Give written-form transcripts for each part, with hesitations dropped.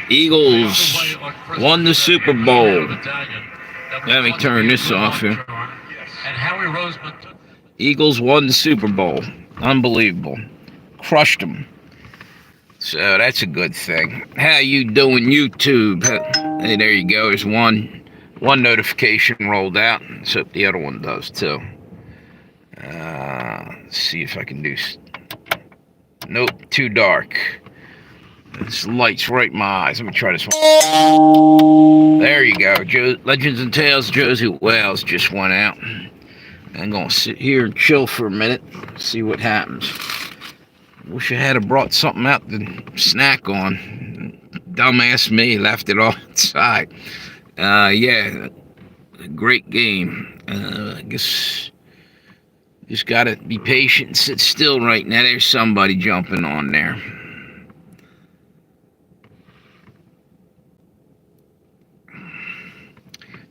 Eagles won the Super Bowl. Let me turn this off here. Eagles won the Super Bowl. Unbelievable. Crushed them. So that's a good thing. How you doing, YouTube? Hey, there you go. There's one notification rolled out. Let's hope the other one does too. Let's see if I can do. Nope, too dark. This light's right in my eyes. Let me try this one. There you go. Legends and Tales. Josie Wells just went out. I'm gonna sit here and chill for a minute. See what happens. Wish I had brought something out to snack on. Dumbass me left it all inside. Yeah, great game. I guess just gotta be patient and sit still right now. There's somebody jumping on there.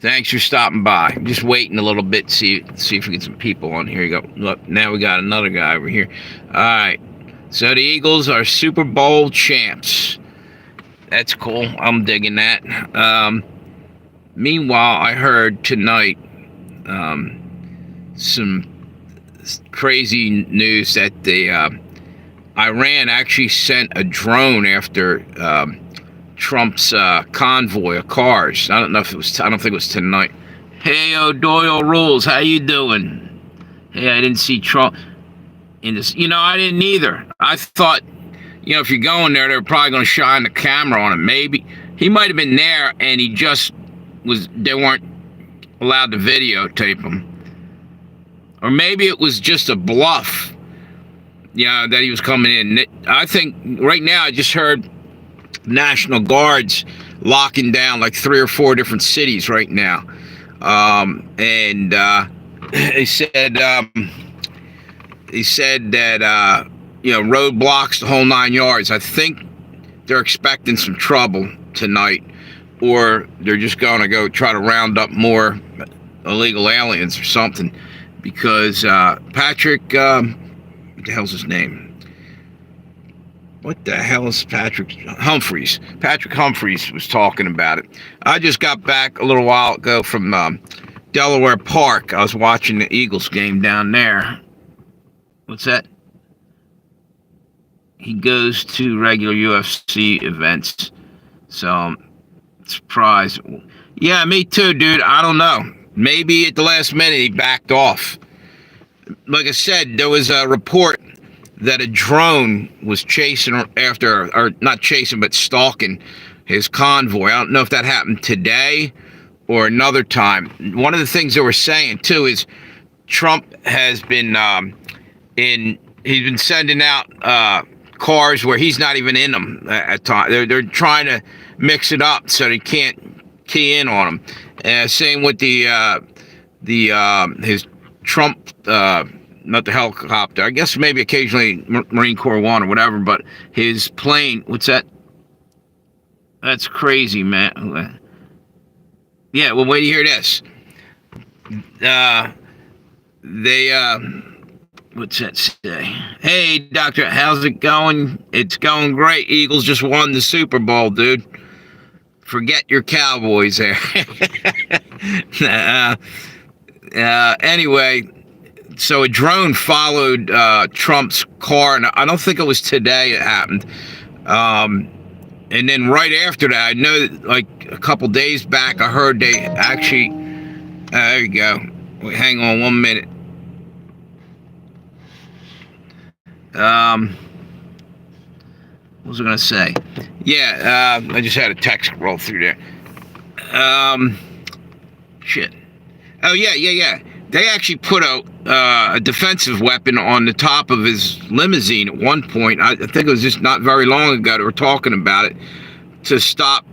Thanks for stopping by. I'm just waiting a little bit to see if we get some people on. Here you go. Look, now we got another guy over here. All right. So the Eagles are Super Bowl champs. That's cool. I'm digging that. Meanwhile, I heard tonight some crazy news that Iran actually sent a drone after Trump's convoy of cars. I don't think it was tonight. Hey, Doyle Rules, how you doing? Hey, I didn't see Trump in this. I didn't either. I thought, if you're going there, they're probably going to shine the camera on him. Maybe he might have been there, and he just was. They weren't allowed to videotape him, or maybe it was just a bluff. That he was coming in. I think right now I just heard National Guards locking down like 3 or 4 different cities right now, and they said that roadblocks, the whole 9 yards. I think they're expecting some trouble tonight, or they're just going to go try to round up more illegal aliens or something, because Patrick, what the hell's his name? What the hell is Patrick Humphreys? Patrick Humphreys was talking about it. I just got back a little while ago from Delaware Park. I was watching the Eagles game down there. What's that? He goes to regular UFC events. So I'm surprised. Yeah, me too, dude. I don't know. Maybe at the last minute he backed off. Like I said, there was a report that a drone was chasing after, or not chasing, but stalking his convoy. I don't know if that happened today or another time. One of the things they were saying too is Trump has been he's been sending out cars where he's not even in them at times. They're trying to mix it up so they can't key in on him. Same with his Trump. Not the helicopter. I guess maybe occasionally Marine Corps One or whatever, but his plane. What's that? That's crazy, man. Yeah, well, wait to hear this. What's that say? Hey, Doctor, how's it going? It's going great. Eagles just won the Super Bowl, dude. Forget your Cowboys there. Anyway. So a drone followed Trump's car, and I don't think it was today it happened. And then right after that, I know that, like a couple days back, I heard they actually. There you go. Wait, hang on 1 minute. What was I gonna say? Yeah, I just had a text roll through there. Shit. Oh yeah. They actually put a defensive weapon on the top of his limousine at one point. I think it was just not very long ago they were talking about it, to stop,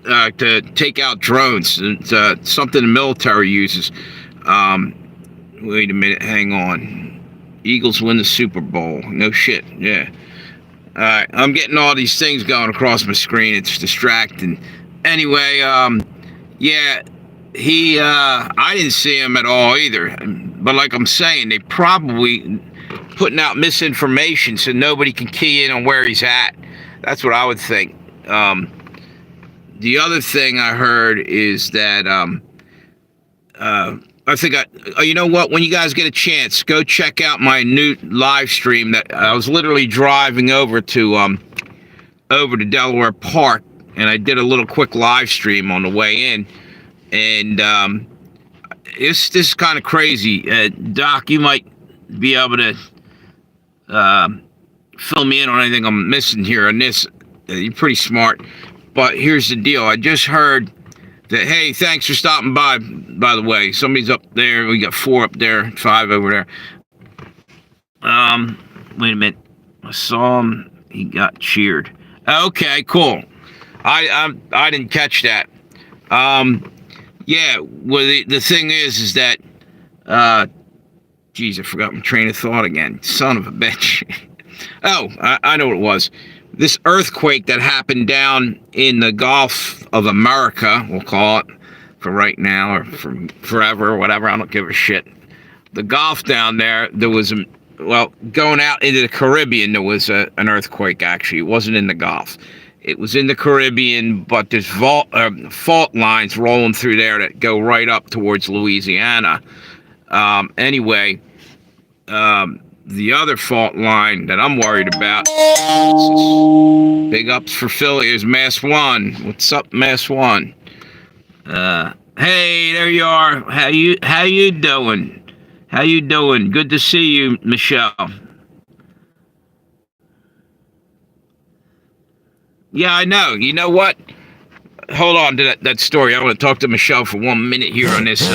to take out drones. It's something the military uses. Wait a minute, hang on. Eagles win the Super Bowl. No shit, yeah. All right, I'm getting all these things going across my screen. It's distracting. Anyway, yeah. I didn't see him at all either. But like I'm saying, they probably putting out misinformation so nobody can key in on where he's at. That's what I would think. the other thing I heard is that I think you know what? When you guys get a chance, go check out my new live stream. That I was literally driving over to Delaware Park, and I did a little quick live stream on the way in, and this is kind of crazy. Doc, you might be able to fill me in on anything I'm missing here on this. You're pretty smart, but here's the deal. I just heard that, hey, thanks for stopping by the way. Somebody's up there. We got 4 up there, 5 over there. Wait a minute. I saw him. He got cheered. Okay, cool. I didn't catch that. Yeah, well, the thing is that, geez, I forgot my train of thought again. Son of a bitch. Oh, I know what it was. This earthquake that happened down in the Gulf of America, we'll call it, for right now or for forever or whatever, I don't give a shit. The Gulf down there, there was, going out into the Caribbean, there was an earthquake, actually. It wasn't in the Gulf. It was in the Caribbean, but there's fault lines rolling through there that go right up towards Louisiana. Anyway, the other fault line that I'm worried about, big ups for Philly, is Mass One. What's up, Mass One? Hey, there you are. How you doing? How you doing? Good to see you, Michelle. Yeah, I know. You know what? Hold on to that story. I want to talk to Michelle for 1 minute here on this.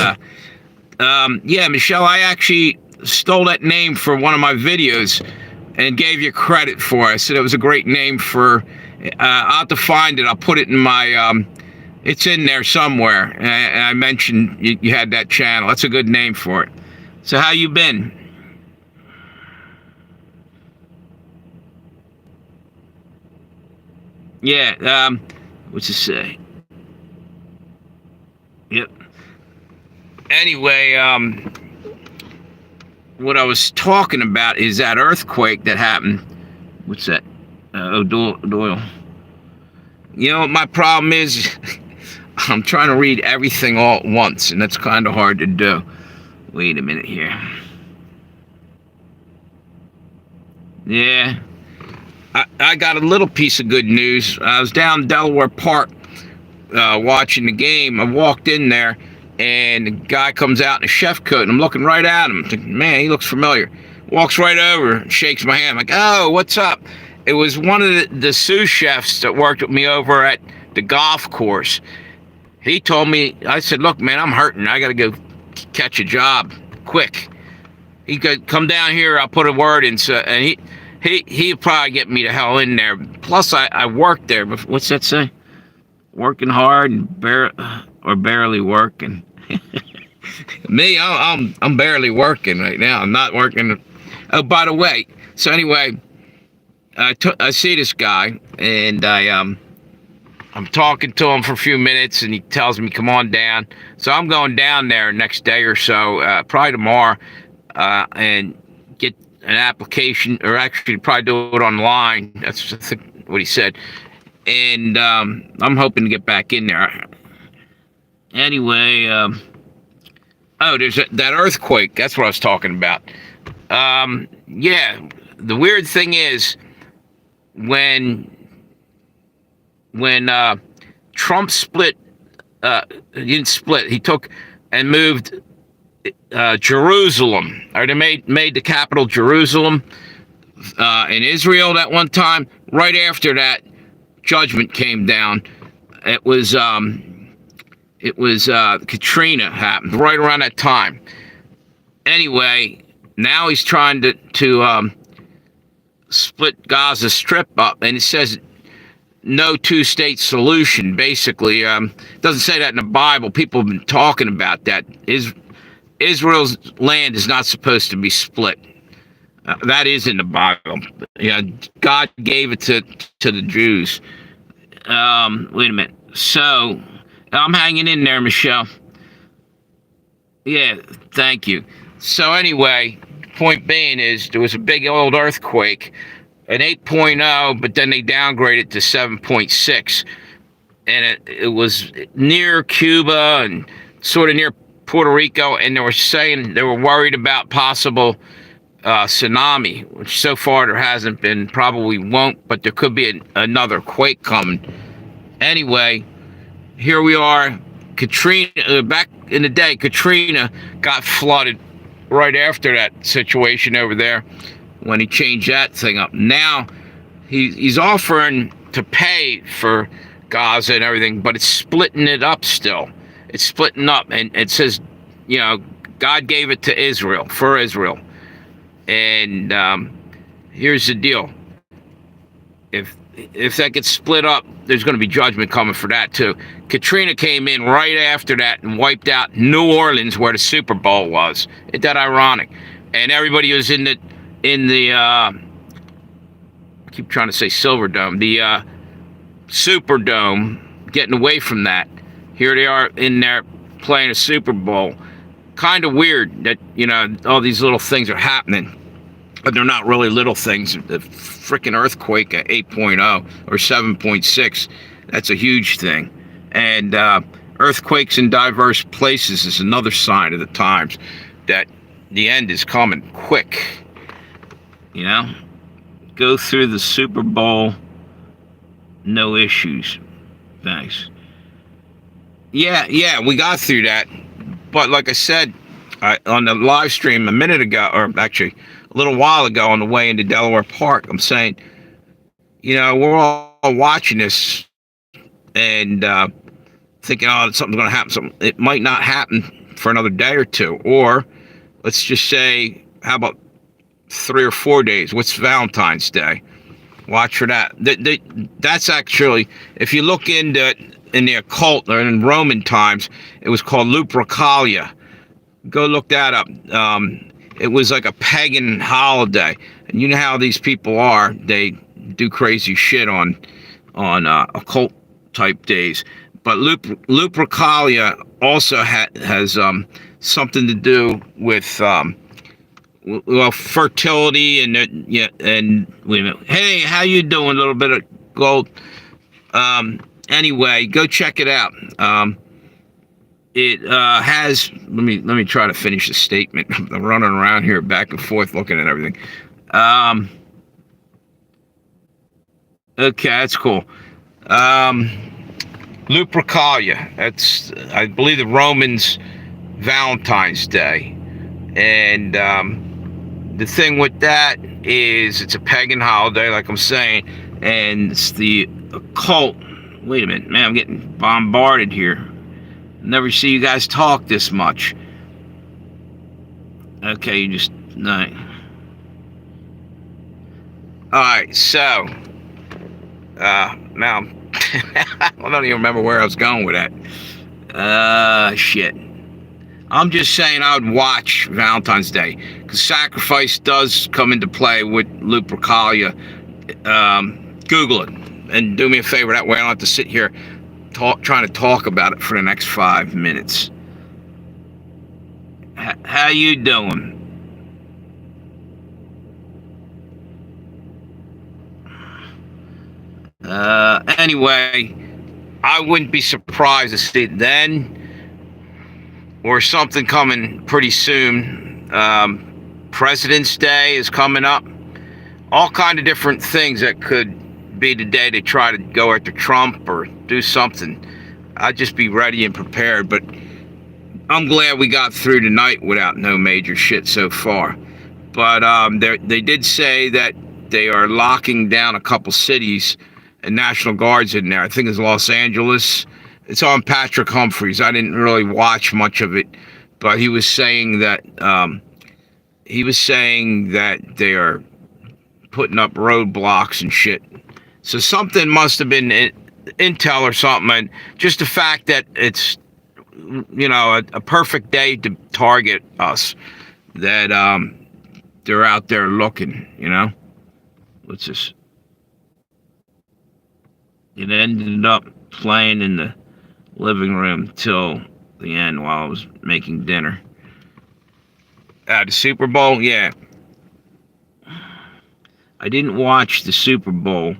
Yeah, Michelle, I actually stole that name for one of my videos and gave you credit for it. I said it was a great name for, I'll have to find it. I'll put it in my, it's in there somewhere. And I mentioned you had that channel. That's a good name for it. So how you been? Yeah, what's it say? Yep. Anyway, what I was talking about is that earthquake that happened. What's that? Doyle. You know what my problem is? I'm trying to read everything all at once, and that's kind of hard to do. Wait a minute here. Yeah. I got a little piece of good news. I was down Delaware Park watching the game. I walked in there, and the guy comes out in a chef coat, and I'm looking right at him. Thinking, man, he looks familiar. Walks right over, shakes my hand. I'm like, oh, what's up? It was one of the sous chefs that worked with me over at the golf course. He told me, I said, look, man, I'm hurting. I got to go catch a job quick. He could come down here. I'll put a word in. So, and he'll probably get me the hell in there. Plus, I worked there. What's that say? Working hard and barely working. Me, I'm barely working right now. I'm not working. Oh, by the way. So anyway, I see this guy, and I'm talking to him for a few minutes, and he tells me, come on down. So I'm going down there next day or so, probably tomorrow, and get an application, or actually probably do it online. That's what he said. And I'm hoping to get back in there. Anyway, there's that earthquake. That's what I was talking about. Yeah, the weird thing is, when Trump split, he didn't split. He took and moved Jerusalem, or they made the capital Jerusalem in Israel that one time. Right after that, judgment came down. It was Katrina happened right around that time. Anyway, now he's trying to split Gaza Strip up, and it says no two-state solution. Basically, doesn't say that in the Bible. People have been talking about that. Israel's land is not supposed to be split. That is in the Bible. Yeah, God gave it to the Jews. Wait a minute. So I'm hanging in there, Michelle. Yeah, thank you. So anyway, point being is there was a big old earthquake, an 8.0, but then they downgraded to 7.6. and it was near Cuba and sort of near Puerto Rico, and they were saying they were worried about possible tsunami, which so far there hasn't been, probably won't, but there could be another quake coming. Anyway, here we are. Katrina, back in the day, Katrina got flooded right after that situation over there when he changed that thing up. Now he's offering to pay for Gaza and everything, but it's splitting it up still. It's splitting up, and it says, God gave it to Israel, for Israel. And here's the deal. If that gets split up, there's going to be judgment coming for that too. Katrina came in right after that and wiped out New Orleans, where the Super Bowl was. Isn't that ironic? And everybody was in the I keep trying to say Silverdome, the Superdome, getting away from that. Here they are in there playing a Super Bowl. Kind of weird that all these little things are happening. But they're not really little things. The freaking earthquake at 8.0 or 7.6, that's a huge thing. And earthquakes in diverse places is another sign of the times that the end is coming quick. Go through the Super Bowl, no issues. Thanks. Yeah, we got through that. But like I said, on the live stream a minute ago, or actually a little while ago on the way into Delaware Park, I'm saying, we're all watching this and thinking, something's going to happen. It might not happen for another day or two. Or let's just say, how about 3 or 4 days? What's Valentine's Day? Watch for that. That's actually, if you look into in the occult or in Roman times, it was called Lupercalia. Go look that up. It was like a pagan holiday, and you know how these people are. They do crazy shit on occult type days. But Lupercalia also has something to do with fertility and and wait a minute. Hey, how you doing? A little bit of gold. Anyway, go check it out. It has. Let me try to finish the statement. I'm running around here back and forth looking at everything. Okay, that's cool. Lupercalia. That's, I believe, the Romans' Valentine's Day, and the thing with that is it's a pagan holiday, like I'm saying, and it's the occult. Wait a minute, man, I'm getting bombarded here. Never see you guys talk this much. Okay, you just no. All right, so now I don't even remember where I was going with that. Shit. I'm just saying I would watch Valentine's Day because sacrifice does come into play with Lupercalia. Google it and do me a favor. That way I don't have to sit here trying to talk about it for the next 5 minutes. How you doing? Anyway, I wouldn't be surprised to see it then or something coming pretty soon. President's Day is coming up. All kind of different things that could be the day they try to go after Trump or do something. I'd just be ready and prepared, but I'm glad we got through tonight without no major shit so far. But they did say that they are locking down a couple cities and National Guards in there. I think it's Los Angeles. It's on Patrick Humphreys. I didn't really watch much of it, but he was saying that they are putting up roadblocks and shit. So something must have been intel or something, and just the fact that it's a perfect day to target us, that they're out there looking. Let's just. It ended up playing in the living room till the end while I was making dinner. The Super Bowl, yeah. I didn't watch the Super Bowl.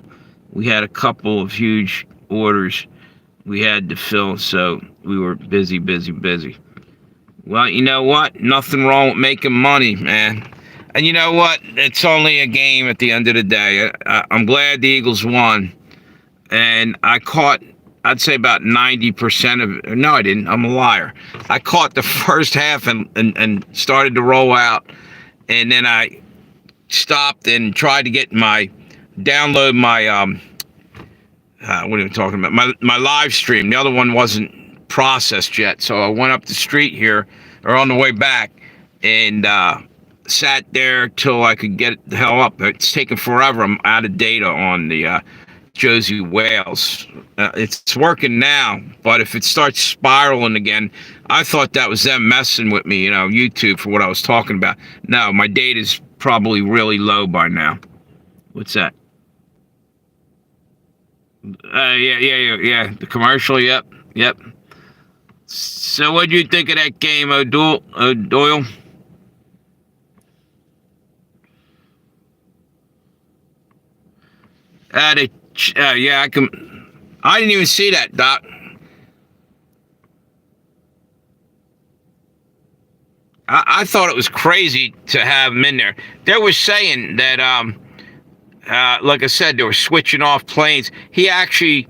We had a couple of huge orders we had to fill, so we were busy, busy, busy. Well, you know what? Nothing wrong with making money, man. And you know what? It's only a game at the end of the day. I'm glad the Eagles won. And I caught, I'd say about 90% of it. No, I didn't. I'm a liar. I caught the first half and started to roll out. And then I stopped and tried to get download my, what are we talking about? My live stream. The other one wasn't processed yet. So I went up the street here, or on the way back, and sat there till I could get the hell up. It's taken forever. I'm out of data on the Josie Wales. It's working now, but if it starts spiraling again, I thought that was them messing with me, YouTube, for what I was talking about. No, my data's probably really low by now. What's that? Yeah. The commercial, yep. So what do you think of that game, O'Doyle? Yeah, I didn't even see that, Doc. I thought it was crazy to have him in there. They were saying that, like I said, they were switching off planes. He actually,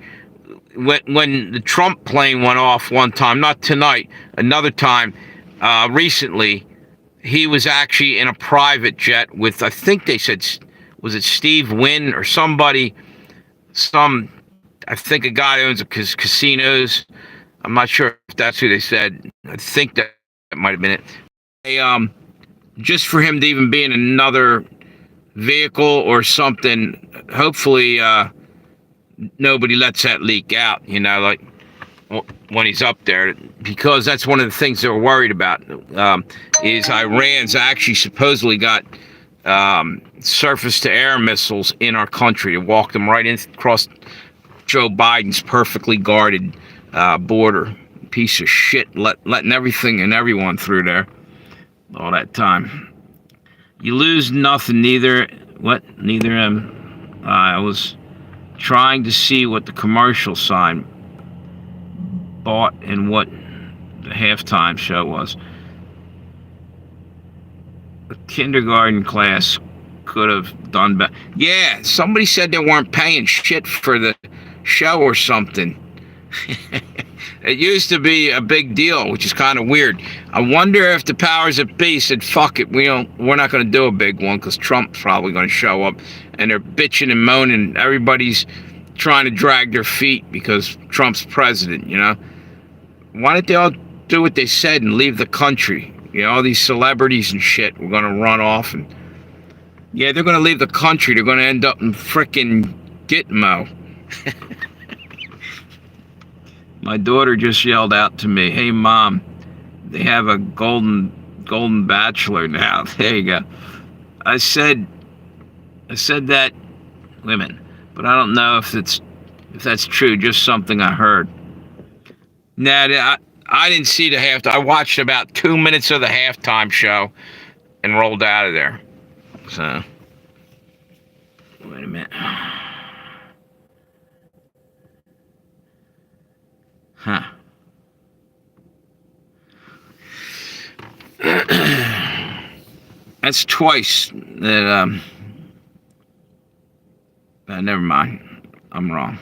when the Trump plane went off one time, not tonight, another time, recently, he was actually in a private jet with, I think they said, was it Steve Wynn or somebody, I think a guy that owns casinos. I'm not sure if that's who they said. I think that might have been it. Just for him to even be in another vehicle or something, hopefully nobody lets that leak out, like when he's up there, because that's one of the things they were worried about, is Iran's actually supposedly got surface-to-air missiles in our country. It walked them right in across Joe Biden's perfectly guarded border. Piece of shit, letting everything and everyone through there all that time. You lose nothing. Neither am I was trying to see what the commercial sign bought and what the halftime show was. A kindergarten class could have done better. Yeah, somebody said they weren't paying shit for the show or something. It used to be a big deal, which is kind of weird. I wonder if the powers that be said, "Fuck it, we're not going to do a big one because Trump's probably going to show up," and they're bitching and moaning. Everybody's trying to drag their feet because Trump's president. Why don't they all do what they said and leave the country? All these celebrities and shit were going to run off, and yeah, they're going to leave the country. They're going to end up in frickin' Gitmo. My daughter just yelled out to me, "Hey, Mom, they have a golden bachelor now." There you go. I said that, women, but I don't know if that's true. Just something I heard. Nah, I didn't see the halftime. I watched about 2 minutes of the halftime show and rolled out of there. So, wait a minute. Huh. That's twice that, never mind. I'm wrong.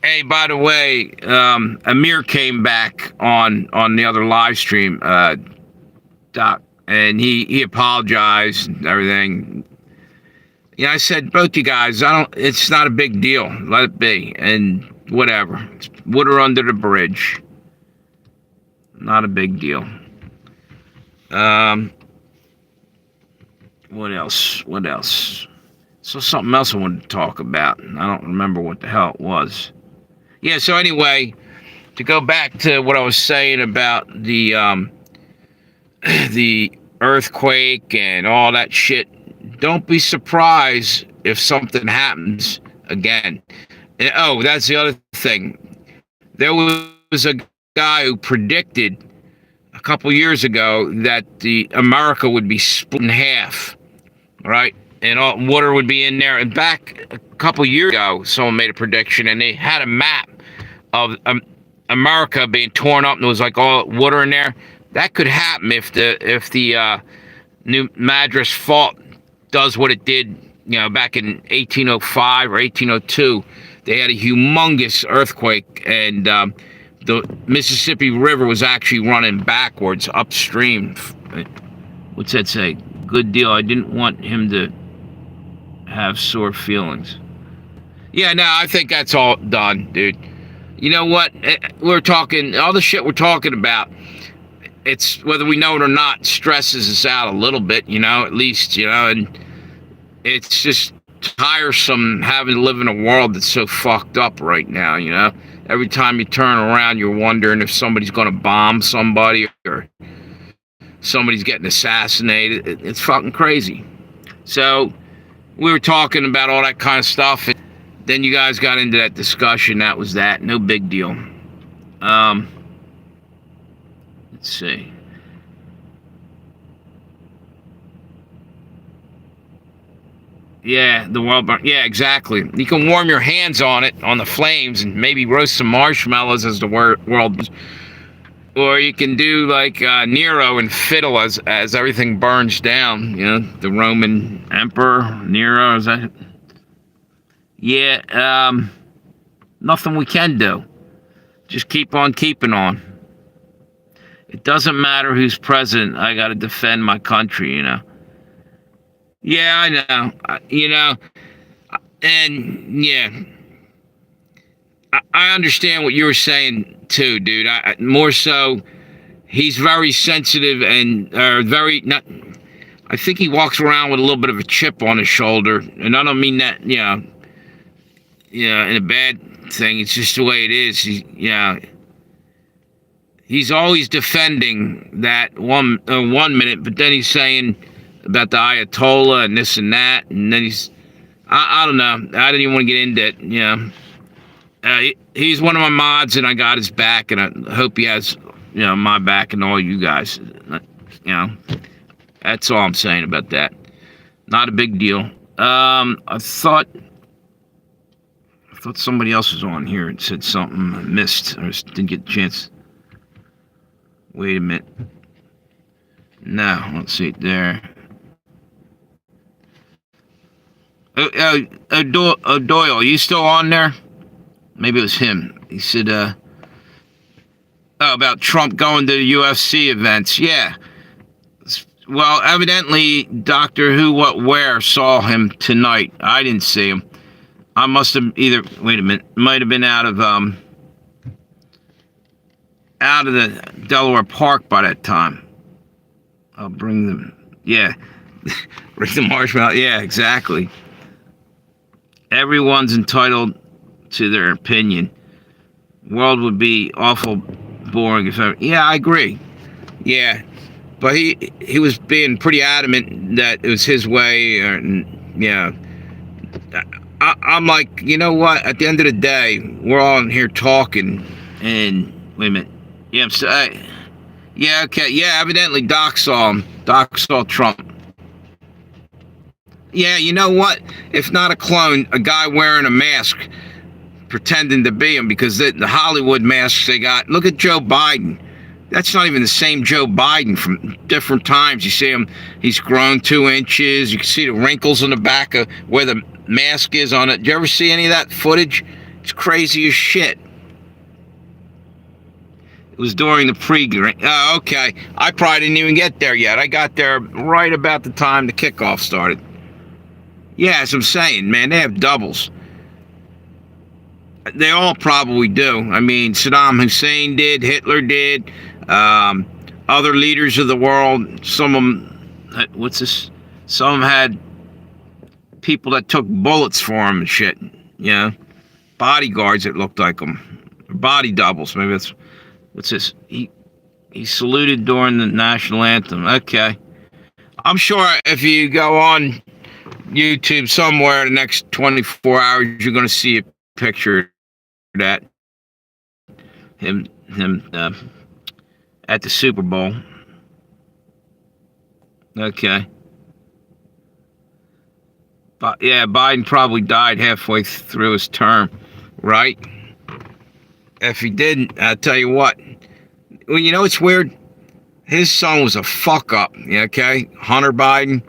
Hey, by the way, Amir came back on the other live stream, Doc, and he apologized and everything. Yeah, I said, both you guys, it's not a big deal. Let it be. And whatever. It's water under the bridge. Not a big deal. What else? So something else I wanted to talk about. I don't remember what the hell it was. Yeah, so anyway, to go back to what I was saying about the earthquake and all that shit, don't be surprised if something happens again. And, that's the other thing. There was a guy who predicted a couple years ago that America would be split in half, right? and all water would be in there. And back a couple years ago, someone made a prediction, and they had a map of America being torn up, and there was like all water in there. That could happen if the New Madras Fault does what it did, back in 1805 or 1802. They had a humongous earthquake, and the Mississippi River was actually running backwards upstream. What's that say? Good deal. I didn't want him to have sore feelings. Yeah, no, I think that's all done, dude. You know what? We're talking, all the shit we're talking about, it's, whether we know it or not, stresses us out a little bit, at least, and it's just tiresome having to live in a world that's so fucked up right now, Every time you turn around, you're wondering if somebody's going to bomb somebody or somebody's getting assassinated. It's fucking crazy. So we were talking about all that kind of stuff, and then you guys got into that discussion. That was that. No big deal. Let's see. Yeah, the world burn. Yeah, exactly. You can warm your hands on it, on the flames, and maybe roast some marshmallows as the world. Or you can do like Nero and fiddle as everything burns down. The Roman Emperor Nero. Is that? Yeah. Nothing we can do. Just keep on keeping on. It doesn't matter who's president. I got to defend my country. Yeah, I know. And yeah, I understand what you were saying too, dude. More so, he's very sensitive and very not. I think he walks around with a little bit of a chip on his shoulder, and I don't mean that, in a bad thing. It's just the way it is. He's always defending that one minute, but then he's saying about the Ayatollah and this and that, and then I don't know. I didn't even want to get into it. He's one of my mods, and I got his back, and I hope he has, my back and all you guys. That's all I'm saying about that. Not a big deal. I thought somebody else was on here and said something I missed, or didn't get a chance. Wait a minute. No, let's see it there. Doyle, you still on there? Maybe it was him. He said, about Trump going to the UFC events. Yeah. Well, evidently, Doctor Who, What, Where saw him tonight. I didn't see him. I must have wait a minute, might have been out of the Delaware Park by that time. I'll bring them. Yeah. Bring the marshmallow. Yeah, exactly. Everyone's entitled to their opinion. World would be awful boring if ever. Yeah, I agree. Yeah. But he was being pretty adamant that it was his way. I'm like, you know what? At the end of the day, we're all in here talking. And wait a minute. Yeah, yeah, okay. Yeah, evidently Doc saw him. Doc saw Trump. Yeah, you know what? If not a clone, a guy wearing a mask pretending to be him, because the Hollywood masks they got. Look at Joe Biden. That's not even the same Joe Biden from different times. You see him, he's grown 2 inches. You can see the wrinkles on the back of where the mask is on it. Did you ever see any of that footage? It's crazy as shit. It was during the pre-green. Oh, okay. I probably didn't even get there yet. I got there right about the time the kickoff started. Yeah, as I'm saying, man, they have doubles. They all probably do. I mean, Saddam Hussein did, Hitler did, other leaders of the world. Some of them, what's this? Some of them had people that took bullets for them and shit. Bodyguards that looked like them, body doubles. Maybe that's what's this? He saluted during the national anthem. Okay, I'm sure if you go on YouTube somewhere in the next 24 hours, you're going to see a picture of that. Him at the Super Bowl. Okay. But yeah, Biden probably died halfway through his term, right? If he didn't, I tell you what. Well, you know it's weird. His son was a fuck up. Okay, Hunter Biden,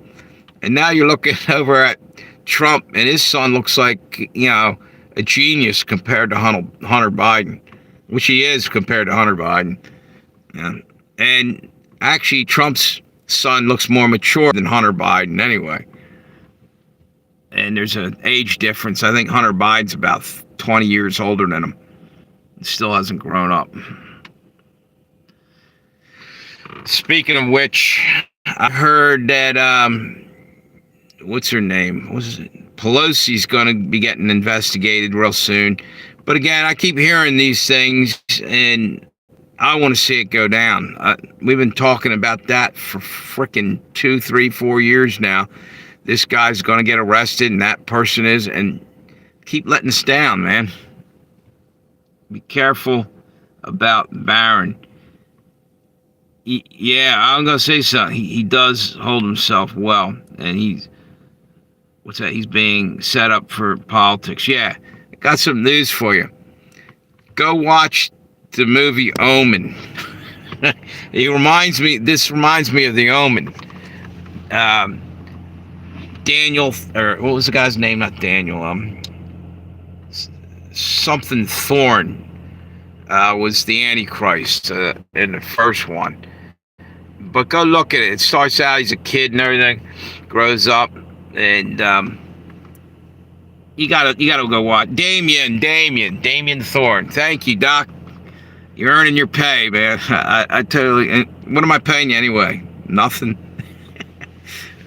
and now you're looking over at Trump, and his son looks like a genius compared to Hunter Biden, which he is compared to Hunter Biden. Yeah. And actually, Trump's son looks more mature than Hunter Biden anyway. And there's an age difference. I think Hunter Biden's about 20 years older than him. He still hasn't grown up. Speaking of which, I heard that, what's her name? What's it? Pelosi's going to be getting investigated real soon. But again, I keep hearing these things, and I want to see it go down. We've been talking about that for freaking 2, 3, 4 years now. This guy's going to get arrested, and that person is, and keep letting us down, man. Be careful about Barron. Yeah, I'm going to say something. He does hold himself well, and he's being set up for politics. Yeah, I got some news for you. Go watch the movie Omen. This reminds me of the Omen. Daniel, or what was the guy's name? Not Daniel. Something Thorne was the Antichrist in the first one. But go look at it. It starts out, he's a kid and everything, grows up, and you gotta go watch. Damien Thorne. Thank you, Doc. You're earning your pay, man. I totally. What am I paying you anyway? Nothing.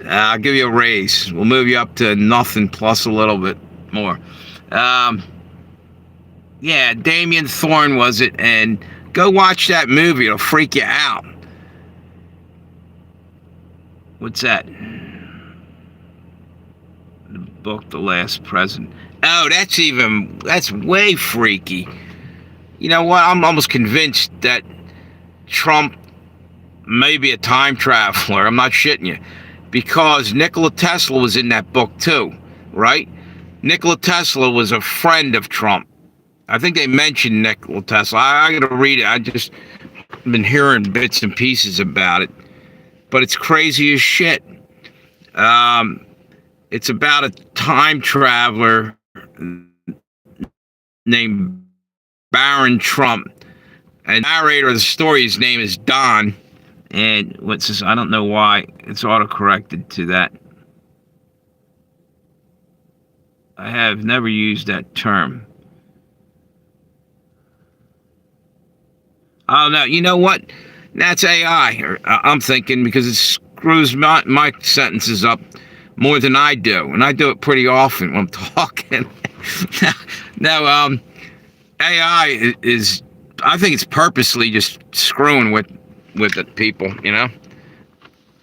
I'll give you a raise. We'll move you up to nothing plus a little bit more. Yeah, Damien Thorne was it, and go watch that movie. It'll freak you out. What's that? The book, The Last President. Oh, that's way freaky. You know what? I'm almost convinced that Trump may be a time traveler. I'm not shitting you. Because Nikola Tesla was in that book too, right? Nikola Tesla was a friend of Trump. I think they mentioned Nikola Tesla. I got to read it. I just been hearing bits and pieces about it. But it's crazy as shit. It's about a time traveler named Barron Trump. And the narrator of the story, his name is Don. And what's this? I don't know why it's auto-corrected to that. I have never used that term. Oh, no. You know what? That's AI. I'm thinking, because it screws my sentences up more than I do. And I do it pretty often when I'm talking. Now, AI is, I think it's purposely just screwing with the people, you know?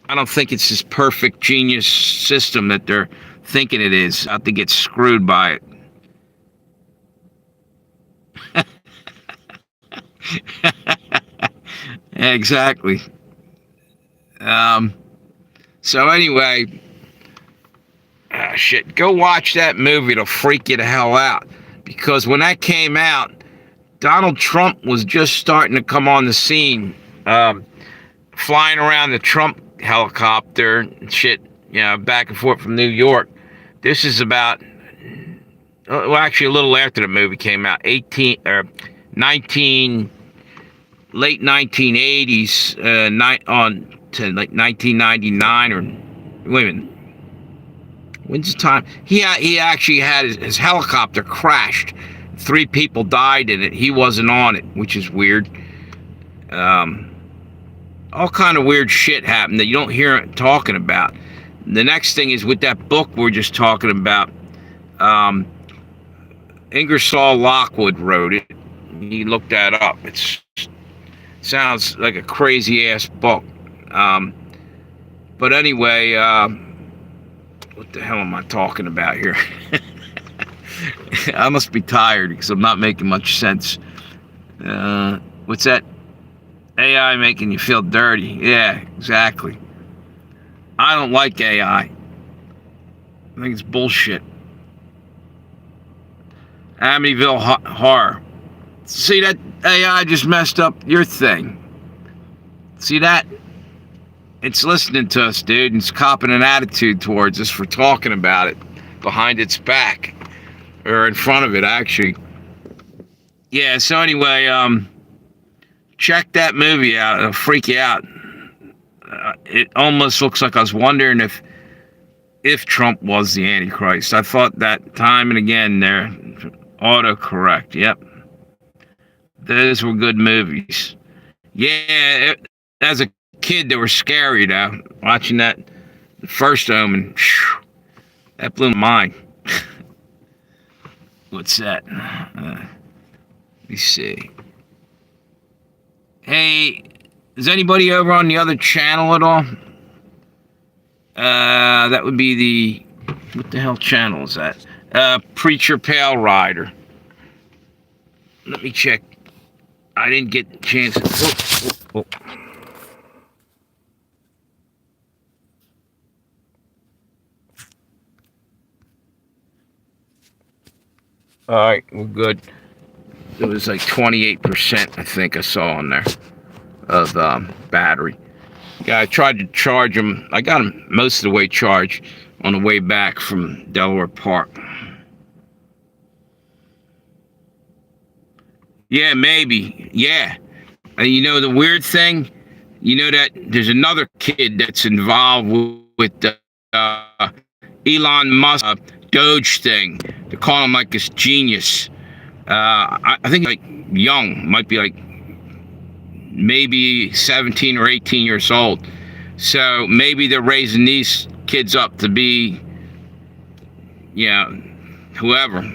I don't think it's this perfect genius system that they're thinking it is. I think it's screwed by it. Exactly. So anyway, shit, go watch that movie. It'll freak you the hell out. Because when that came out, Donald Trump was just starting to come on the scene, flying around the Trump helicopter and shit, you know, back and forth from New York. This is about, well, actually a little after the movie came out, late 1980s, on to like 1999 or wait a minute. When's the time? He actually had his helicopter crashed. 3 people died in it. He wasn't on it, which is weird. All kind of weird shit happened that you don't hear it talking about. The next thing is with that book we're just talking about. Ingersoll Lockwood wrote it. You look that up. It sounds like a crazy ass book. But anyway, what the hell am I talking about here? I must be tired because I'm not making much sense. What's that? AI making you feel dirty. Yeah, exactly. I don't like AI. I think it's bullshit. Amityville Horror. See that AI just messed up your thing. See that? It's listening to us, dude, and it's copping an attitude towards us for talking about it behind its back. Or in front of it, actually. Yeah, so anyway, check that movie out. It'll freak you out. It almost looks like I was wondering if Trump was the Antichrist. I thought that time and again there. Autocorrect, yep. Those were good movies. Yeah, as a kid, they were scary, though. Watching that, the first Omen, that blew my mind. What's that? Let me see. Hey, is anybody over on the other channel at all? That would be the... What the hell channel is that? Preacher Pale Rider. Let me check. I didn't get a chance. Oh. All right, we're good. It was like 28%, I think I saw on there of battery. Yeah, I tried to charge them. I got them most of the way charged on the way back from Delaware Park. Yeah, maybe. Yeah. And you know the weird thing? You know that there's another kid that's involved with the Elon Musk Doge thing. They call him like this genius. I think like young, might be like maybe 17 or 18 years old. So maybe they're raising these kids up to be, whoever.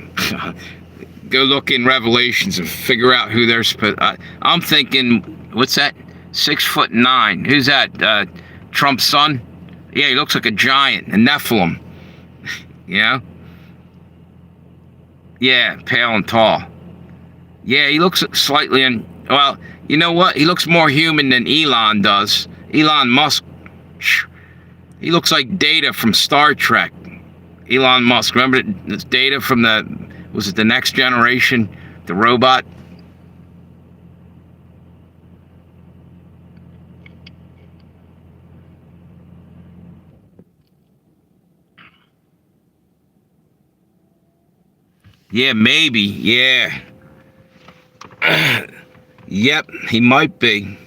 Go look in Revelations and figure out who they're supposed. I'm thinking, what's that? 6'9". Who's that? Trump's son? Yeah, he looks like a giant, a Nephilim. Yeah, pale and tall. Yeah, he looks slightly well, you know what? He looks more human than Elon does. Elon Musk. He looks like Data from Star Trek. Elon Musk. Remember this Data from was it the Next Generation? The robot? Yeah, maybe. Yeah. Yep, he might be.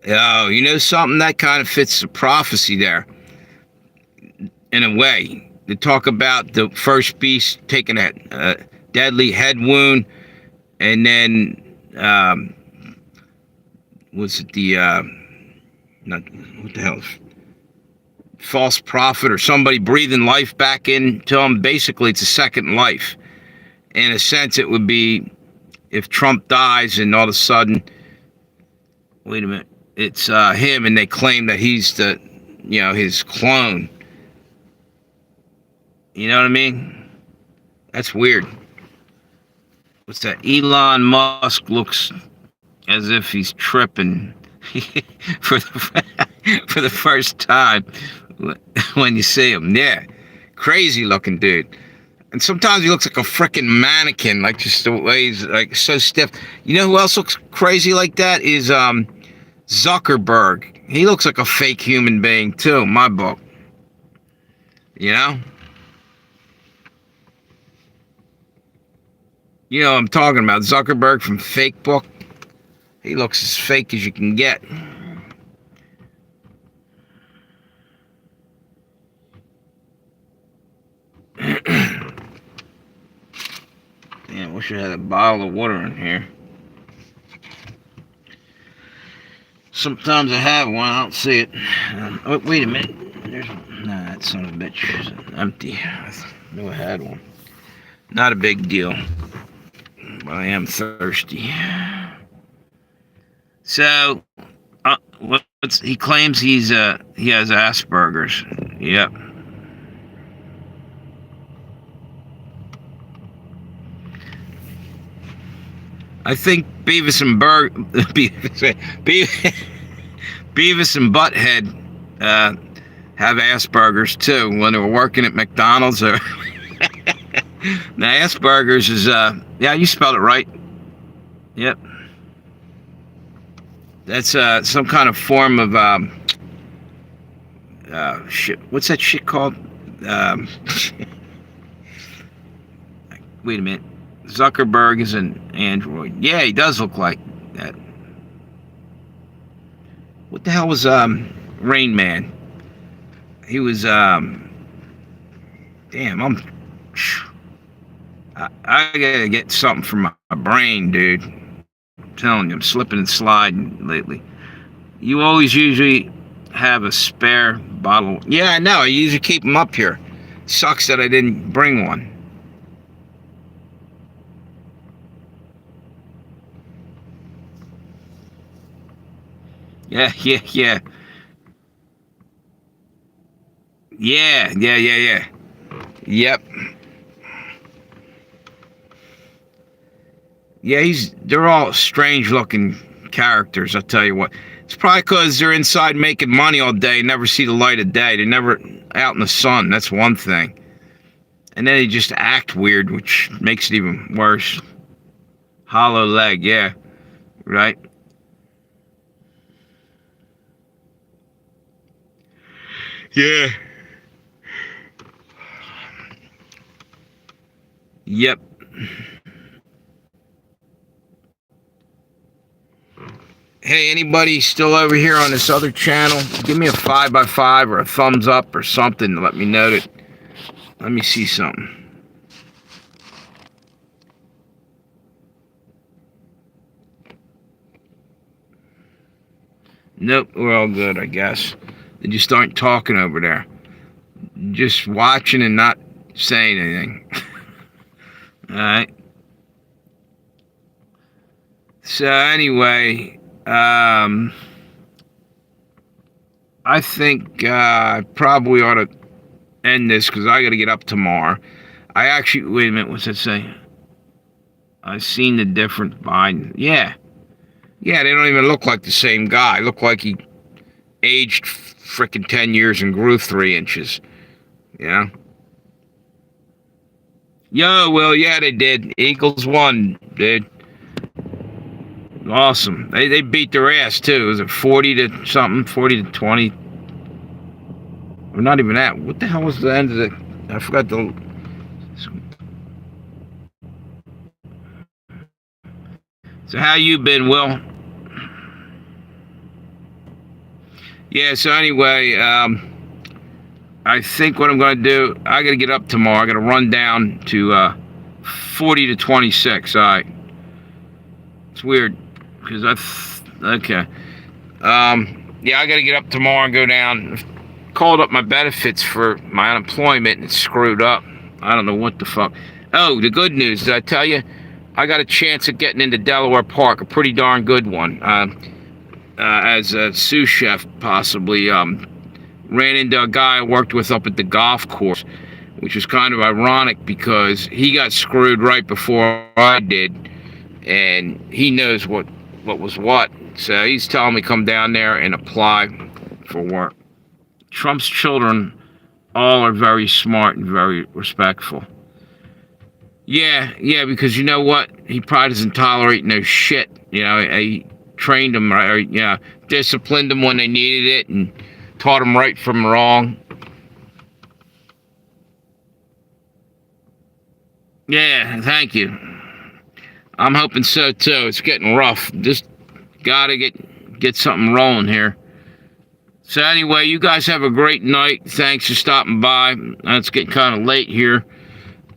Oh, you know something? That kind of fits the prophecy there. In a way. They talk about the first beast taking a deadly head wound, and then was it the not what the hell, false prophet or somebody breathing life back into him? Basically, it's a second life. In a sense, it would be if Trump dies and all of a sudden, wait a minute, it's him, and they claim that he's the, his clone. You know what I mean? That's weird. What's that? Elon Musk looks as if he's tripping for the first time when you see him. Yeah, crazy looking dude. And sometimes he looks like a freaking mannequin, like just the way he's like so stiff. You know who else looks crazy like that? Is Zuckerberg. He looks like a fake human being too, in my book. You know? You know what I'm talking about, Zuckerberg from Fake Book. He looks as fake as you can get. Damn, wish I had a bottle of water in here. Sometimes I have one, I don't see it. Oh, wait a minute. Nah, that son of a bitch is empty. I knew I had one. Not a big deal. But I am thirsty. So, he claims he has Asperger's. Yep. I think Beavis and Butthead have Asperger's too when they were working at McDonald's. Or now Asperger's is yeah, you spelled it right. Yep, that's some kind of form of shit. What's that shit called? Um, wait a minute. Zuckerberg is an android. Yeah, he does look like that. What the hell was Rain Man? He was damn. I gotta get something for my brain, dude. I'm telling you, I'm slipping and sliding lately. You always usually have a spare bottle. Yeah, I know. I usually keep them up here. Sucks that I didn't bring one. Yeah, yeah, yeah. Yeah, yeah, yeah, yeah. Yep. Yeah, they're all strange looking characters, I'll tell you what. It's probably because they're inside making money all day, never see the light of day. They're never out in the sun. That's one thing. And then they just act weird, which makes it even worse. Hollow leg, yeah. Right? Yeah. Yep. Hey, anybody still over here on this other channel? Give me a 5x5 or a thumbs up or something to let me know that. Let me see something. Nope, we're all good, I guess. They just aren't talking over there. Just watching and not saying anything. Alright. So anyway, I think I probably ought to end this because I got to get up tomorrow. I actually, wait a minute, what's that say? I've seen the difference behind. Yeah. Yeah, they don't even look like the same guy. Look like he aged frickin' 10 years and grew 3 inches. You know? Yo, well, yeah, they did. Eagles won, dude. Awesome. They beat their ass, too. Was it 40 to something? 40 to 20? Or not even that. What the hell was the end of the... I forgot the... So how you been, Will? Yeah, so anyway, I think what I'm going to do, I got to get up tomorrow. I got to run down to 40 to 26. All right. It's weird because okay. Yeah, I got to get up tomorrow and go down. Called up my benefits for my unemployment and it's screwed up. I don't know what the fuck. Oh, the good news, did I tell you? I got a chance of getting into Delaware Park, a pretty darn good one. As a sous chef, possibly. Ran into a guy I worked with up at the golf course, which was kind of ironic because he got screwed right before I did, and he knows what was what. So he's telling me come down there and apply for work. Trump's children all are very smart and very respectful. Yeah, because you know what? He probably doesn't tolerate no shit. You know, he trained them right, or, you know, disciplined them when they needed it, and taught them right from wrong. Yeah, thank you. I'm hoping so too. It's getting rough. Just gotta get something rolling here. So anyway, you guys have a great night. Thanks for stopping by. It's getting kind of late here.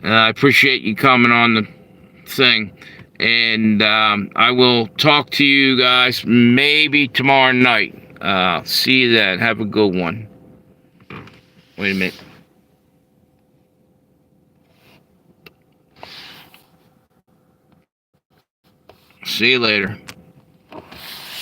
I appreciate you coming on the thing. And I will talk to you guys maybe tomorrow night. See you then. Have a good one. Wait a minute. See you later.